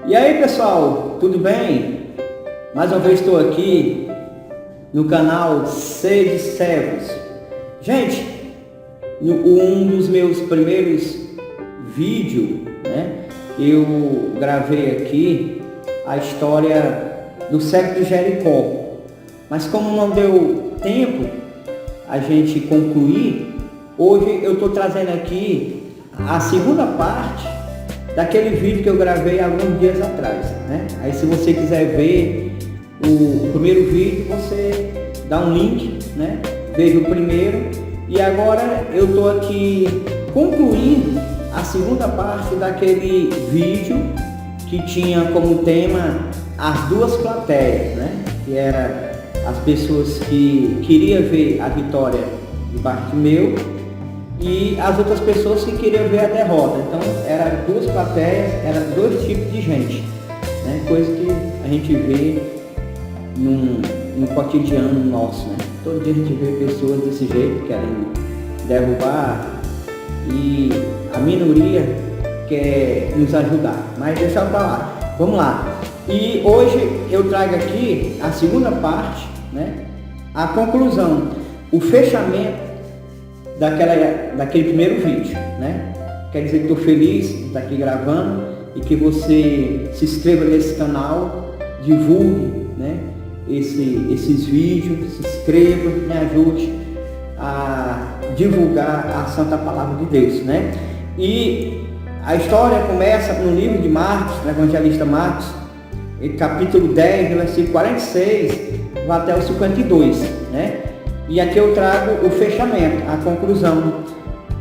E aí pessoal, tudo bem? Mais uma vez estou aqui no canal Sede Servos. Gente, um dos meus primeiros vídeos, eu gravei aqui a história do cego de Jericó. Mas como não deu tempo a gente concluir, hoje eu estou trazendo aqui a segunda parte daquele vídeo que eu gravei há alguns dias atrás, Aí se você quiser ver o primeiro vídeo, você dá um link, Veja o primeiro. E agora eu estou aqui concluindo a segunda parte daquele vídeo que tinha como tema as duas plateias, Que era as pessoas que queriam ver a vitória de Bartimeu e as outras pessoas que queriam ver a derrota. Então eram duas plateias, eram dois tipos de gente, Coisa que a gente vê no cotidiano nosso, Todo dia a gente vê pessoas desse jeito, querendo derrubar, e a minoria quer nos ajudar. Mas deixa eu falar, vamos lá. E hoje eu trago aqui a segunda parte, a conclusão, o fechamento daquele primeiro vídeo, Quer dizer que estou feliz de estar aqui gravando e que você se inscreva nesse canal, divulgue, esses vídeos, se inscreva, me ajude a divulgar a Santa Palavra de Deus, E a história começa no livro de Marcos, no evangelista Marcos, capítulo 10, versículo 46, vai até o 52, E aqui eu trago o fechamento, a conclusão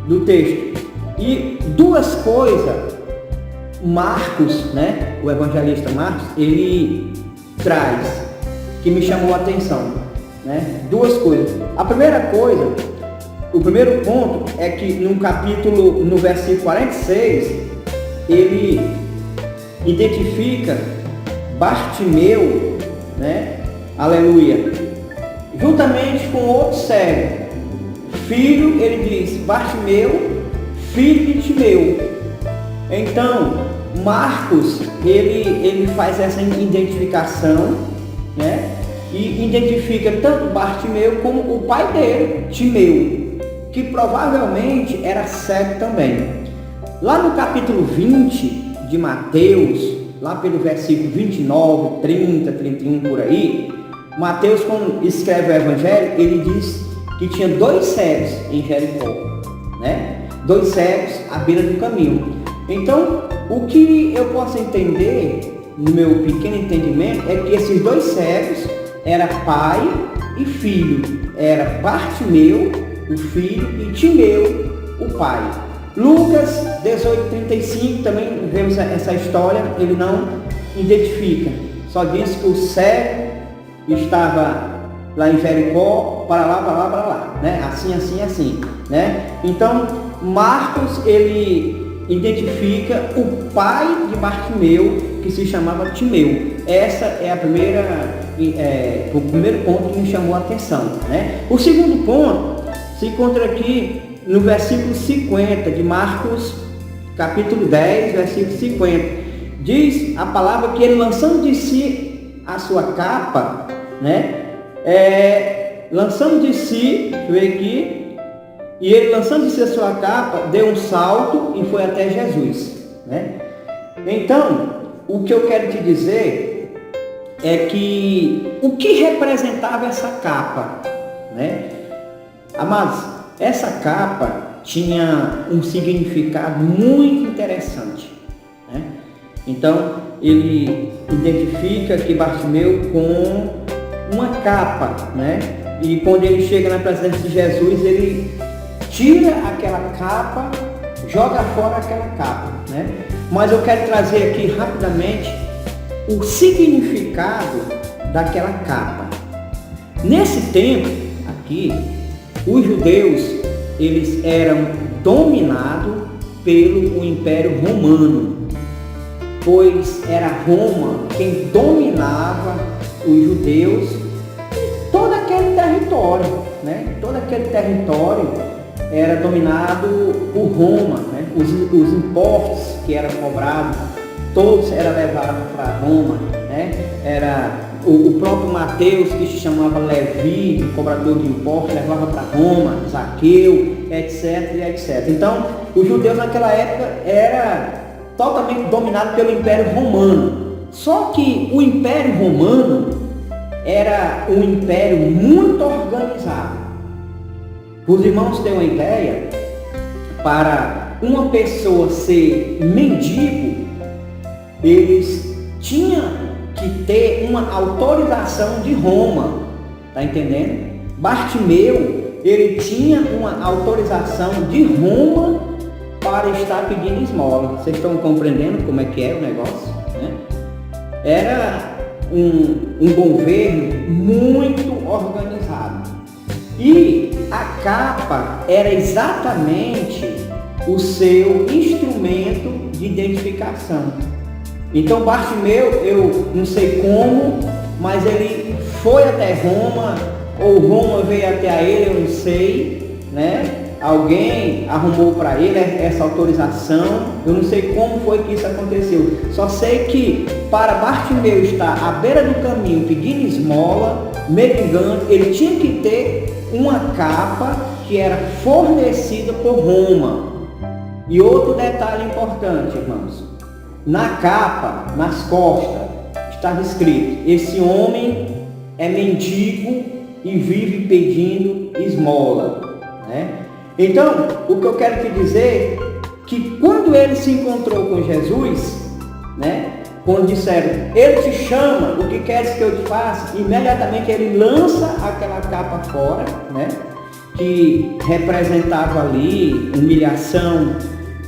do texto. E duas coisas, Marcos, o evangelista Marcos, ele traz, que me chamou a atenção, Duas coisas. A primeira coisa, o primeiro ponto é que no versículo 46, ele identifica Bartimeu, aleluia, juntamente com outro cego, filho, ele diz, Bartimeu, filho de Timeu. Então, Marcos, ele faz essa identificação, e identifica tanto Bartimeu como o pai dele, Timeu, que provavelmente era cego também. Lá no capítulo 20 de Mateus, lá pelo versículo 29, 30, 31 por aí, Mateus, quando escreve o evangelho, ele diz que tinha dois cegos em Jericó, Dois cegos à beira do caminho. Então, o que eu posso entender, no meu pequeno entendimento, é que esses dois cegos eram pai e filho. Era Bartimeu, o filho, e Timeu, o pai. Lucas 18:35, também vemos essa história, ele não identifica, só diz que o cego estava lá em Jericó, para lá, assim, Então, Marcos, ele identifica o pai de Bartimeu, que se chamava Timeu. Essa é o primeiro ponto que me chamou a atenção, O segundo ponto se encontra aqui no versículo 50 de Marcos, capítulo 10, versículo 50. Diz a palavra que ele, lançando de si a sua capa, lançando de si, deixa eu ver aqui, e ele, lançando de si a sua capa, deu um salto e foi até Jesus, Então, o que eu quero te dizer é que o que representava essa capa, Amados, essa capa tinha um significado muito interessante, Então, ele identifica que Bartimeu com uma capa, E quando ele chega na presença de Jesus, ele tira aquela capa, joga fora aquela capa, Mas eu quero trazer aqui rapidamente o significado daquela capa. Nesse tempo aqui, os judeus, eles eram dominados pelo Império Romano, pois era Roma quem dominava os judeus e todo aquele território, Todo aquele território era dominado por Roma, Os impostos que eram cobrados todos eram levados para Roma, né? Era o próprio Mateus, que se chamava Levi, o cobrador de impostos, levava para Roma, Zaqueu, etc, etc. Então, os judeus naquela época era totalmente dominado pelo Império Romano. Só que o Império Romano era um império muito organizado. Os irmãos têm uma ideia, para uma pessoa ser mendigo, eles tinham que ter uma autorização de Roma, tá entendendo? Bartimeu, ele tinha uma autorização de Roma para estar pedindo esmola. Vocês estão compreendendo como é que é o negócio, né? Era um governo muito organizado. E a capa era exatamente o seu instrumento de identificação. Então Bartimeu, eu não sei como, mas ele foi até Roma, ou Roma veio até ele, eu não sei, né? Alguém arrumou para ele essa autorização, eu não sei como foi que isso aconteceu. Só sei que para Bartimeu estar à beira do caminho pedindo esmola, mendigando, ele tinha que ter uma capa que era fornecida por Roma. E outro detalhe importante, irmãos, na capa, nas costas, estava escrito: esse homem é mendigo e vive pedindo esmola, né? Então, o que eu quero te dizer é que quando ele se encontrou com Jesus, né, quando disseram, ele te chama, o que queres que eu te faça? Imediatamente ele lança aquela capa fora, né, que representava ali humilhação,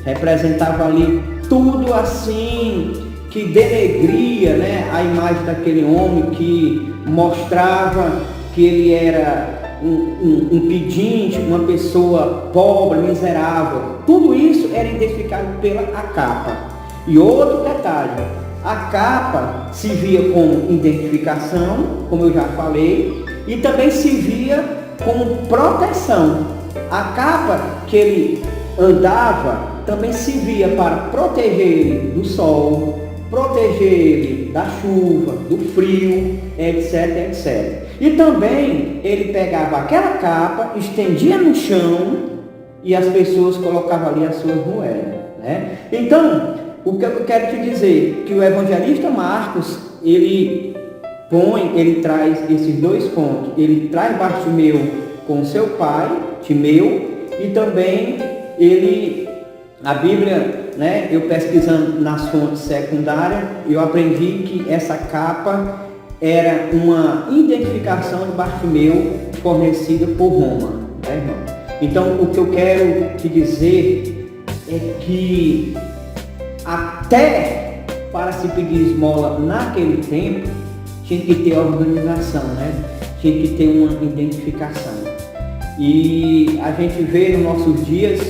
representava ali tudo assim que denegria, né, a imagem daquele homem, que mostrava que ele era um pedinte, uma pessoa pobre, miserável. Tudo isso era identificado pela capa. E outro detalhe, a capa se via como identificação, como eu já falei, e também se via como proteção. A capa que ele andava também se via para proteger ele do sol, proteger ele da chuva, do frio, etc, etc. E também ele pegava aquela capa, estendia no chão e as pessoas colocavam ali as suas moedas, né? Então, o que eu quero te dizer, que o evangelista Marcos, ele traz esses dois pontos. Ele traz Bartimeu com seu pai, Timeu, e também a Bíblia, né, eu pesquisando nas fontes secundárias, eu aprendi que essa capa era uma identificação de Bartimeu fornecida por Roma, né, irmão? Então, o que eu quero te dizer é que até para se pedir esmola naquele tempo, tinha que ter organização, né? Tinha que ter uma identificação. E a gente vê nos nossos dias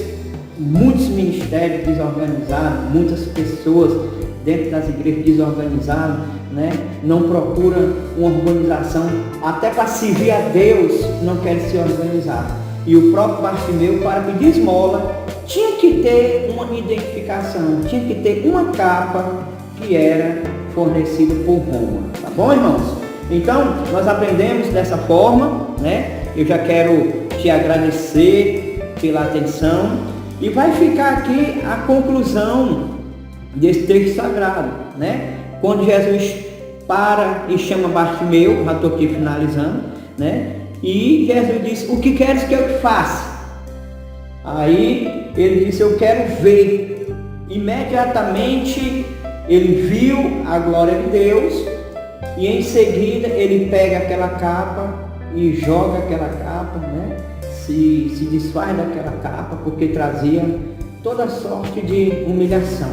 muitos ministérios desorganizados, muitas pessoas dentro das igrejas desorganizadas, né? Não procuram uma organização, até para servir a Deus não querem se organizar. E o próprio Bartimeu, para pedir esmola, tinha que ter uma identificação, tinha que ter uma capa que era fornecida por Roma. Tá bom, irmãos? Então, nós aprendemos dessa forma, né? Eu já quero te agradecer pela atenção e vai ficar aqui a conclusão desse texto sagrado, né? Quando Jesus para e chama Bartimeu, já estou aqui finalizando, né? E Jesus disse, o que queres que eu te faça? Aí ele disse, eu quero ver. Imediatamente ele viu a glória de Deus e em seguida ele pega aquela capa e joga aquela capa, né? Se desfaz daquela capa, porque trazia toda sorte de humilhação.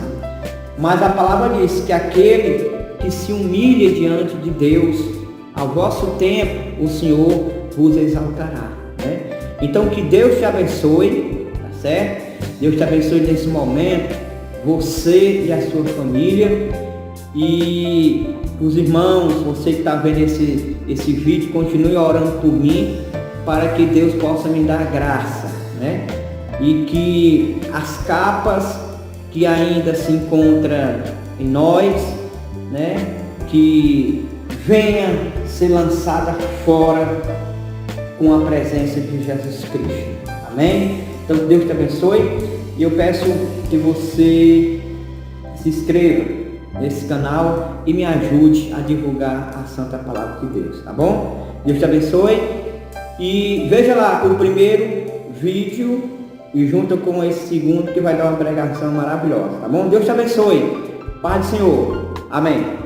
Mas a palavra diz que aquele que se humilha diante de Deus, ao vosso tempo o Senhor vos exaltará, né? Então que Deus te abençoe, tá certo? Deus te abençoe nesse momento, você e a sua família, e os irmãos, você que está vendo esse vídeo, continue orando por mim, para que Deus possa me dar graça, né? E que as capas que ainda se encontram em nós, né? Que venha ser lançada fora com a presença de Jesus Cristo. Amém? Então Deus te abençoe e eu peço que você se inscreva nesse canal e me ajude a divulgar a Santa Palavra de Deus, tá bom? Deus te abençoe e veja lá o primeiro vídeo e junta com esse segundo que vai dar uma pregação maravilhosa, tá bom? Deus te abençoe. Paz do Senhor. Amém.